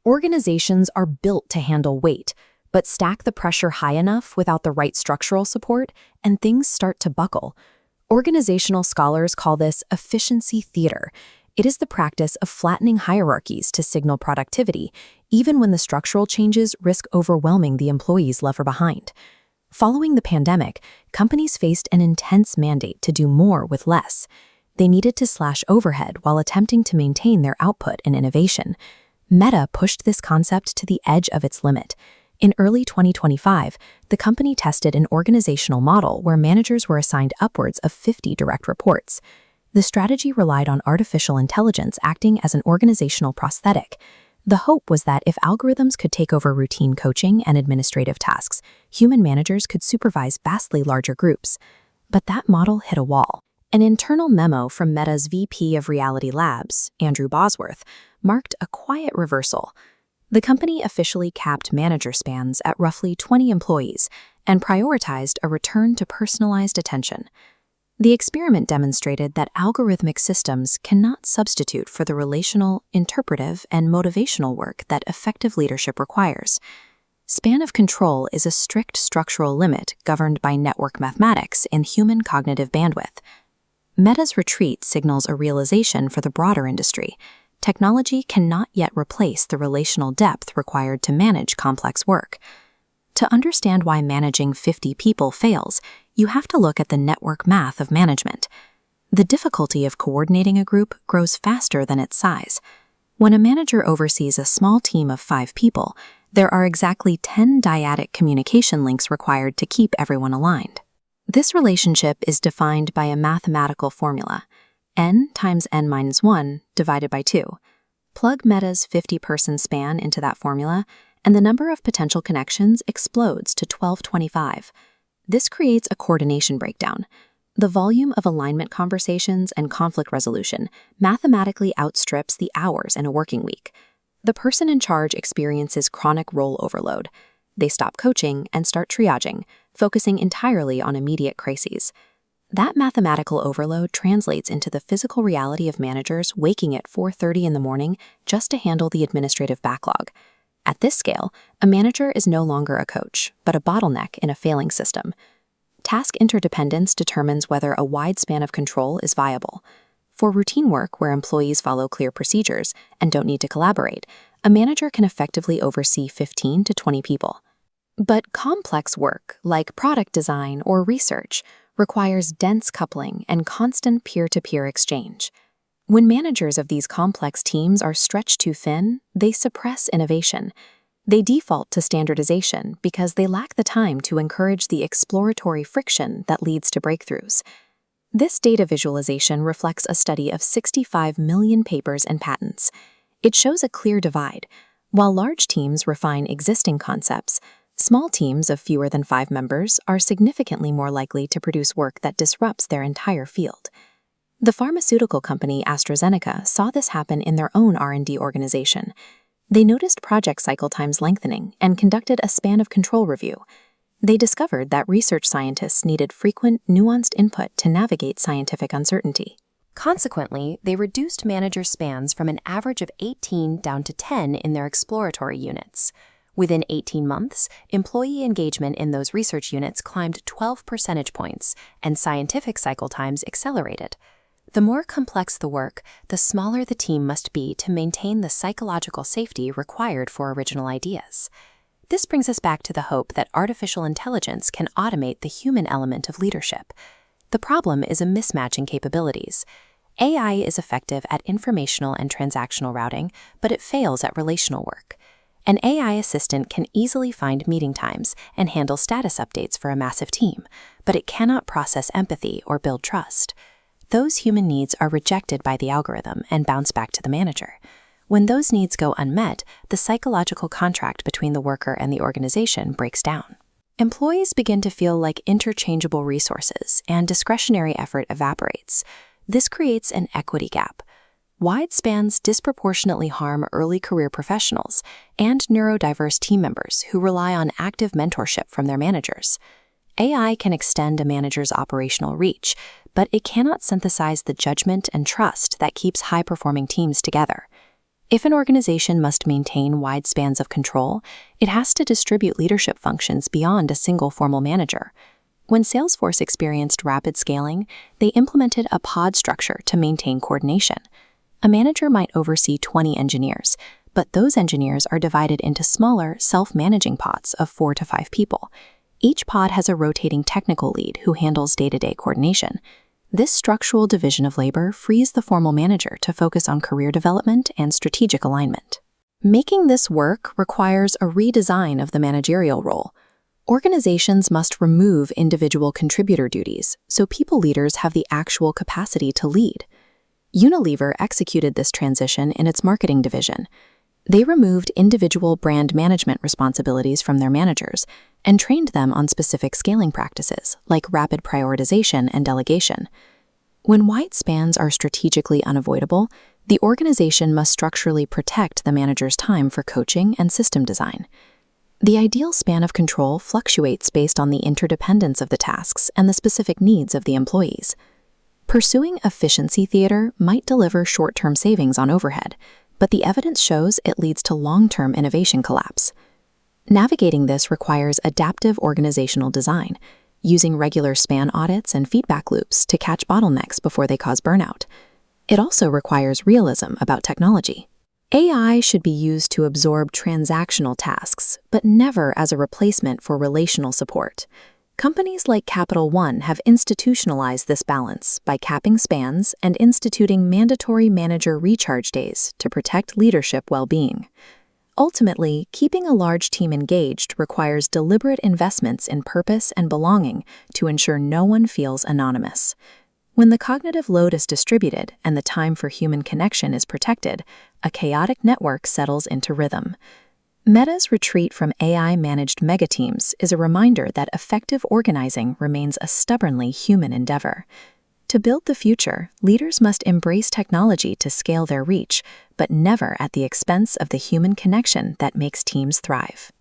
Organizations are built to handle weight, but stack the pressure high enough without the right structural support, and things start to buckle. Organizational scholars call this efficiency theater. It is the practice of flattening hierarchies to signal productivity, even when the structural changes risk overwhelming the employees left behind. Following the pandemic, companies faced an intense mandate to do more with less. They needed to slash overhead while attempting to maintain their output and innovation. Meta pushed this concept to the edge of its limit. In early 2025, the company tested an organizational model where managers were assigned upwards of 50 direct reports. The strategy relied on artificial intelligence acting as an organizational prosthetic. The hope was that if algorithms could take over routine coaching and administrative tasks, human managers could supervise vastly larger groups. But that model hit a wall. An internal memo from Meta's VP of Reality Labs, Andrew Bosworth, marked a quiet reversal. The company officially capped manager spans at roughly 20 employees and prioritized a return to personalized attention. The experiment demonstrated that algorithmic systems cannot substitute for the relational, interpretive, and motivational work that effective leadership requires. Span of control is a strict structural limit governed by network mathematics in human cognitive bandwidth. Meta's retreat signals a realization for the broader industry. Technology cannot yet replace the relational depth required to manage complex work. To understand why managing 50 people fails, you have to look at the network math of management. The difficulty of coordinating a group grows faster than its size. When a manager oversees a small team of 5 people, there are exactly 10 dyadic communication links required to keep everyone aligned. This relationship is defined by a mathematical formula, n times n minus 1 divided by 2. Plug Meta's 50-person span into that formula, and the number of potential connections explodes to 1225. This creates a coordination breakdown. The volume of alignment conversations and conflict resolution mathematically outstrips the hours in a working week. The person in charge experiences chronic role overload. They stop coaching and start triaging, focusing entirely on immediate crises. That mathematical overload translates into the physical reality of managers waking at 4:30 in the morning just to handle the administrative backlog. At this scale, a manager is no longer a coach, but a bottleneck in a failing system. Task interdependence determines whether a wide span of control is viable. For routine work where employees follow clear procedures and don't need to collaborate, a manager can effectively oversee 15 to 20 people. But complex work, like product design or research, requires dense coupling and constant peer-to-peer exchange. When managers of these complex teams are stretched too thin, they suppress innovation. They default to standardization because they lack the time to encourage the exploratory friction that leads to breakthroughs. This data visualization reflects a study of 65 million papers and patents. It shows a clear divide. While large teams refine existing concepts, small teams of fewer than 5 members are significantly more likely to produce work that disrupts their entire field. The pharmaceutical company AstraZeneca saw this happen in their own R&D organization. They noticed project cycle times lengthening and conducted a span of control review. They discovered that research scientists needed frequent, nuanced input to navigate scientific uncertainty. Consequently, they reduced manager spans from an average of 18 down to 10 in their exploratory units. Within 18 months, employee engagement in those research units climbed 12 percentage points, and scientific cycle times accelerated. The more complex the work, the smaller the team must be to maintain the psychological safety required for original ideas. This brings us back to the hope that artificial intelligence can automate the human element of leadership. The problem is a mismatch in capabilities. AI is effective at informational and transactional routing, but it fails at relational work. An AI assistant can easily find meeting times and handle status updates for a massive team, but it cannot process empathy or build trust. Those human needs are rejected by the algorithm and bounce back to the manager. When those needs go unmet, the psychological contract between the worker and the organization breaks down. Employees begin to feel like interchangeable resources, and discretionary effort evaporates. This creates an equity gap. Wide spans disproportionately harm early career professionals and neurodiverse team members who rely on active mentorship from their managers. AI can extend a manager's operational reach, but it cannot synthesize the judgment and trust that keeps high-performing teams together. If an organization must maintain wide spans of control, it has to distribute leadership functions beyond a single formal manager. When Salesforce experienced rapid scaling, they implemented a pod structure to maintain coordination. A manager might oversee 20 engineers, but those engineers are divided into smaller, self-managing pods of 4 to 5 people. Each pod has a rotating technical lead who handles day-to-day coordination. This structural division of labor frees the formal manager to focus on career development and strategic alignment. Making this work requires a redesign of the managerial role. Organizations must remove individual contributor duties so people leaders have the actual capacity to lead. Unilever executed this transition in its marketing division. They removed individual brand management responsibilities from their managers and trained them on specific scaling practices like rapid prioritization and delegation. When wide spans are strategically unavoidable, the organization must structurally protect the manager's time for coaching and system design. The ideal span of control fluctuates based on the interdependence of the tasks and the specific needs of the employees. Pursuing efficiency theater might deliver short-term savings on overhead, but the evidence shows it leads to long-term innovation collapse. Navigating this requires adaptive organizational design, using regular span audits and feedback loops to catch bottlenecks before they cause burnout. It also requires realism about technology. AI should be used to absorb transactional tasks, but never as a replacement for relational support. Companies like Capital One have institutionalized this balance by capping spans and instituting mandatory manager recharge days to protect leadership well-being. Ultimately, keeping a large team engaged requires deliberate investments in purpose and belonging to ensure no one feels anonymous. When the cognitive load is distributed and the time for human connection is protected, a chaotic network settles into rhythm. Meta's retreat from AI-managed megateams is a reminder that effective organizing remains a stubbornly human endeavor. To build the future, leaders must embrace technology to scale their reach, but never at the expense of the human connection that makes teams thrive.